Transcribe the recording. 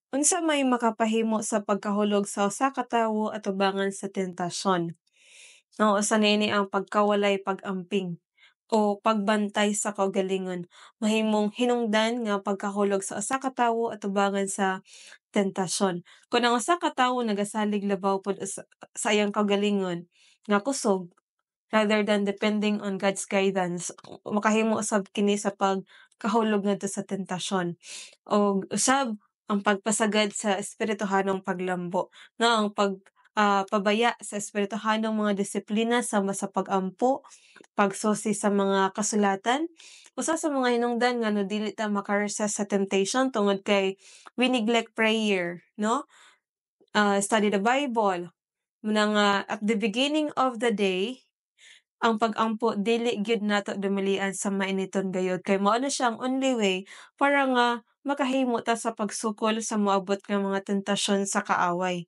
Unsa may makapahimo sa pagkahulog sa usa ka tawo atubangan sa tentasyon? Usa niini ang pagkawalay pag-amping o pagbantay sa kaugalingon. Mahimong hinungdan nga pagkahulog sa usa ka tawo atubangan sa tentasyon. Kung ang usa ka tawo nagasalig labaw pod sa iyang kaugalingon nga kusog, rather than depending on God's guidance, makahimo usab kini sa pagkahulog ngadto sa tentasyon. Og usab ang pagpasagad sa espirituhanong paglambo, nga ang pabaya sa espirituhanong mga disiplina sama sa pag-ampo, pagsusi sa mga kasulatan. Usa sa mga hinungdan nga no dili ta maka-resist sa temptation tungod kay we neglect prayer, no? Study the Bible, muna nga at the beginning of the day, ang pag-ampo dili gyud nato dumilian sa mainiton gayud kay mao na siya ang only way para nga makahimo ta sa pagsukol sa moabot nga mga tentasyon sa kaaway.